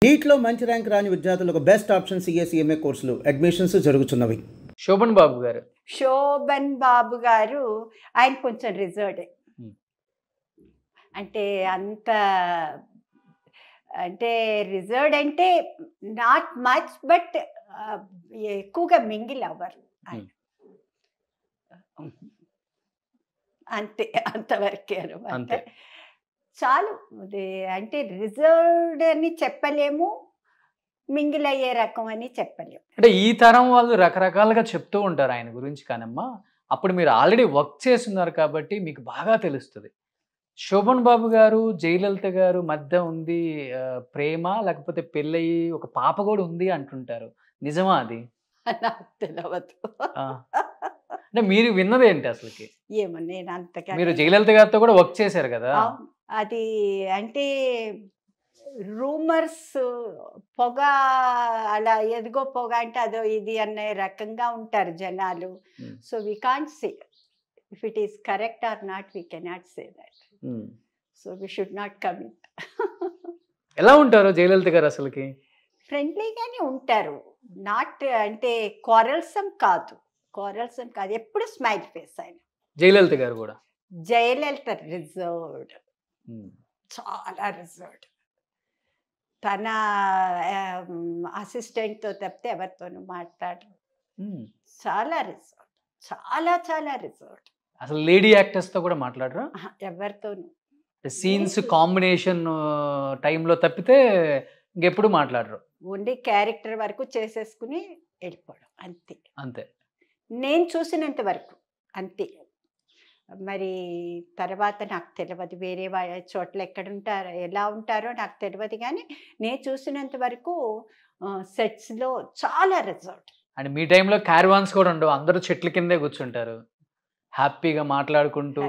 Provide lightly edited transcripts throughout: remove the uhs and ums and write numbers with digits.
నీట్లో మంచి ర్యాంక్ రాని విద్యార్థులకు బెస్ట్ ఆప్షన్ సిఎస్ఈఎంఏ కోర్సులు అడ్మిషన్స్ జరుగుతున్నవి. శోభన్ బాబు గారు ఆయన కొంచెం రిజర్వ్డ్, అంటే అంత అంటే రిజర్వ్డ్ అంటే నాట్ మచ్, బట్ ఎక్కువగా మింగిల్ అవ్వరు ఆయన, అంతే, అంతవరకే అనమాట. చాలు, అంటే రిజర్వ్డ్ అని చెప్పలేము, మింగిల్ అయ్యే రకం అని చెప్పలేము. అంటే ఈ తరం వాళ్ళు రకరకాలుగా చెప్తూ ఉంటారు ఆయన గురించి. కానమ్మా అప్పుడు మీరు ఆల్రెడీ వర్క్ చేస్తున్నారు కాబట్టి మీకు బాగా తెలుస్తుంది. శోభన్ బాబు గారు జయలలిత గారు మధ్య ఉంది ప్రేమ, లేకపోతే పెళ్ళయి ఒక పాప కూడా ఉంది అంటుంటారు, నిజమా అది? నాకు తెలియదు. అంటే మీరు విన్నది ఏంటి అసలుకి? ఏమో నేను అంతగా, మీరు జయలలిత గారితో కూడా వర్క్ చేశారు కదా. అది అంటే రూమర్స్, పొగ, అలా ఎదిగో పొగ అంటే అదో ఇది అనే రకంగా ఉంటారు జనాలు. So we can't say if it is correct or not, we cannot say that. So we should not commit. ఎలా ఉంటారు జయలలిత గారు అసలుకి? ఫ్రెండ్లీగానే ఉంటారు, నాట్ అంటే క్వారల్సమ్ కాదు, ఎప్పుడు స్మైల్ ఫేస్ ఆయన. జయలలిత గారు కూడా? జయలలిత రిజర్వ్డ్, చాలా రిజర్వ్డ్. తన అసిస్టెంట్తో తప్పితే ఎవరితోనూ మాట్లాడరు, చాలా రిజర్వ్డ్, చాలా రిజర్వ్డ్. అసలు లేడీ యాక్టర్స్ తో కూడా మాట్లాడరా? ఎవరితోనూ. సీన్స్ కాంబినేషన్ టైంలో తప్పితే ఇంకెప్పుడు మాట్లాడరు. ఓన్లీ క్యారెక్టర్ వరకు చేసేసుకుని వెళ్ళిపోవడం, అంతే. నేను చూసినంత వరకు అంతే. మరి తర్వాత నాకు తెలియదు, వేరే చోట్ల ఎక్కడుంటారో ఎలా ఉంటారో నాకు తెలియదు, కానీ నేను చూసినంత వరకు సెట్స్లో చాలా రిజర్వ్డ్. అండ్ మీ టైంలో క్యారవాన్స్ కూడా ఉండవు, అందరూ చెట్ల కిందే కూర్చుంటారు హ్యాపీగా మాట్లాడుకుంటూ,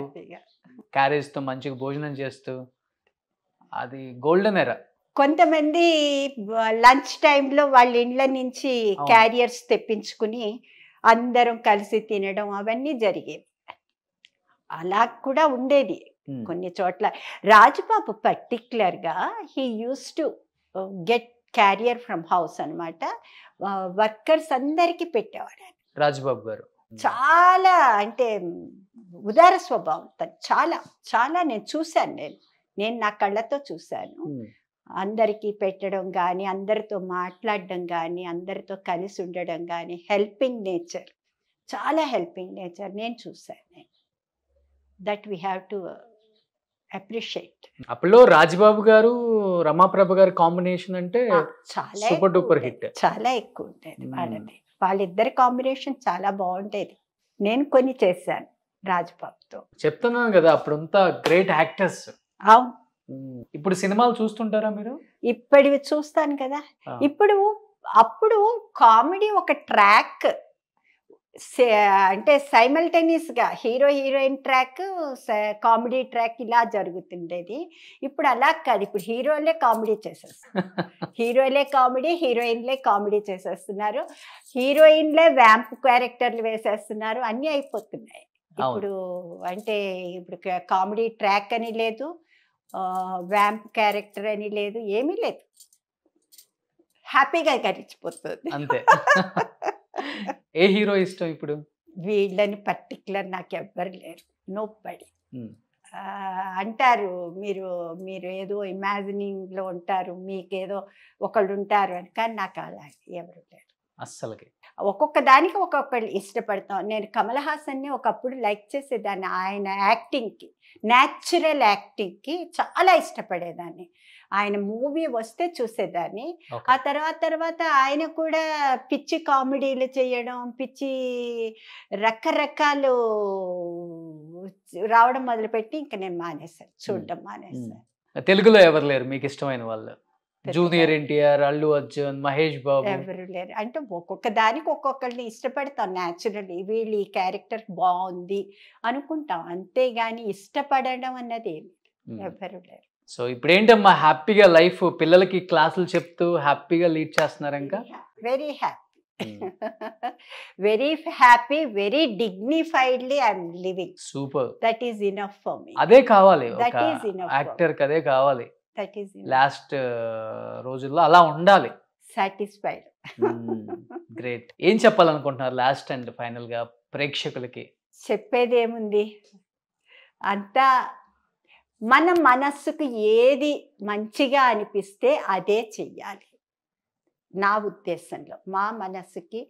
క్యారేజ్తో మంచిగా భోజనం చేస్తూ. అది గోల్డెన్ ఎరా. కొంతమంది లంచ్ టైంలో వాళ్ళ ఇండ్ల నుంచి క్యారియర్స్ తెప్పించుకుని అందరం కలిసి తినడం అవన్నీ జరిగేవి. అలా కూడా ఉండేది కొన్ని చోట్ల. రాజబాబు పర్టిక్యులర్గా he use to get carrier from house అనమాట, వర్కర్స్ అందరికీ పెట్టేవాడు రాజబాబు గారు. చాలా అంటే ఉదార స్వభావం, చాలా నేను చూశాను, నేను నా కళ్ళతో చూశాను. అందరికీ పెట్టడం కానీ, అందరితో మాట్లాడడం కానీ, అందరితో కలిసి ఉండడం కానీ, హెల్పింగ్ నేచర్, చాలా హెల్పింగ్ నేచర్ నేను చూశాను. That we have to appreciate. అప్పుడు రాజబాబు గారు రమాప్రభ గారి కాంబినేషన్ అంటే చాలా సూపర్ డూపర్ హిట్, చాలా ఎక్కువ ఉండేది వాళ్ళది. వాళ్ళిద్దరి కాంబినేషన్ చాలా బాగుండేది. నేను కొన్ని చేశాను రాజబాబుతో. చెప్తున్నాను కదా, అప్పుడంతా గ్రేట్ యాక్టర్స్. అవును. ఇప్పుడు సినిమాలు చూస్తుంటారా మీరు? ఇప్పటివి చూస్తాను కదా. అప్పుడు కామెడీ ఒక ట్రాక్, అంటే సైమల్టేనియస్గా hero heroine track, comedy track ఇలా జరుగుతుండేది. ఇప్పుడు అలా కాదు, ఇప్పుడు హీరోలే కామెడీ చేసేస్తున్నారు, హీరోయిన్లే కామెడీ చేసేస్తున్నారు, హీరోయిన్లే వ్యాంప్ క్యారెక్టర్లు వేసేస్తున్నారు, అన్నీ అయిపోతున్నాయి ఇప్పుడు. అంటే ఇప్పుడు కామెడీ ట్రాక్ అని లేదు, వ్యాంప్ క్యారెక్టర్ అని లేదు, ఏమీ లేదు, హ్యాపీగా గడిచిపోతుంది అంతే. ఏ హీరో ఇష్టం ఇప్పుడు? వీళ్ళని పర్టికులర్ నాకు ఎవ్వరు లేరు, నోబడీ. అంటారు మీరు ఏదో ఇమాజినింగ్లో ఉంటారు, మీకేదో ఒకళ్ళు ఉంటారు అని, కానీ నాకు అలా ఎవరు లేరు అస్సలకి. ఒక్కొక్క దానికి ఒక్కొక్కళ్ళు ఇష్టపడతాం. నేను కమల్ హాసన్ని ఒకప్పుడు లైక్ చేసేదాన్ని, ఆయన యాక్టింగ్కి, న్యాచురల్ యాక్టింగ్కి చాలా ఇష్టపడేదాన్ని. ఆయన మూవీ వస్తే చూసేదాన్ని. ఆ తర్వాత ఆయన కూడా పిచ్చి కామెడీలు చేయడం, పిచ్చి రకరకాలు రావడం మొదలుపెట్టి ఇంకా నేను మానేశాను, చూడడం మానేశాను. తెలుగులో ఎవరు లేరు మీకు ఇష్టమైన వాళ్ళు? జూనియర్ ఎన్టీఆర్, అల్లు అర్జున్, మహేష్ బాబు ఎవరు లేరు. అంటే ఒక్కొక్క దానికి ఒక్కొక్కరిని ఇష్టపడతాం న్యాచురల్లీ, వీళ్ళు ఈ క్యారెక్టర్ బాగుంది అనుకుంటాం, అంతేగాని ఇష్టపడడం అన్నది ఎవరు లేరు. సో ఇప్పుడు ఏంటమ్మా, హ్యాపీగా లైఫ్, పిల్లలకి క్లాసులు చెప్తూ హ్యాపీగా లీడ్ చేస్తున్నారు ఇంకా? Very happy, very happy, very dignifiedly I'm living. Super. That is enough for me. అదే కావాలి దట్ ఈస్ ఇనఫ్. యాక్టర్ కి అదే కావాలి. దట్ ఈస్ లాస్ట్ రోజుల్లో అలా ఉండాలి. సాటిస్ఫైడ్. గ్రేట్. ఏం చెప్పాలనుకుంటున్నారు లాస్ట్ అండ్ ఫైనల్ గా ప్రేక్షకులకి? చెప్పేది ఏముంది, అంతా మన మనస్సుకు ఏది మంచిగా అనిపిస్తే అదే చెయ్యాలి. నా ఉద్దేశంలో మా మనస్సుకి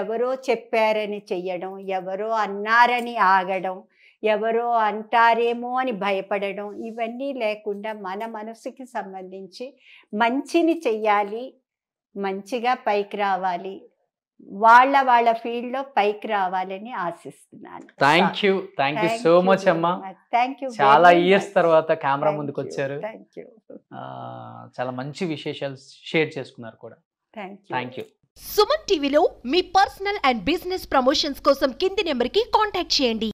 ఎవరో చెప్పారని చెయ్యడం, ఎవరో అన్నారని ఆగడం, ఎవరో అంటారేమో అని భయపడడం, ఇవన్నీ లేకుండా మన మనసుకి సంబంధించి మంచిని చెయ్యాలి, మంచిగా పైకి రావాలి, వాళ్ళ ఫీల్డ్లో పైకి రావాలని ఆశిస్తున్నాను. థ్యాంక్ యూ సో మచ్ అమ్మా. Thank you. చాలా ఇయర్స్ తర్వాత కెమెరా ముందుకు వచ్చారు. Thank you. చాలా మంచి విశేషాలు షేర్ చేసుకున్నారు కూడా. Thank you. సుమన్ టీవీలో మీ పర్సనల్ అండ్ బిజినెస్ ప్రమోషన్స్ కోసం కింది నెంబర్కి కాంటాక్ట్ చేయండి.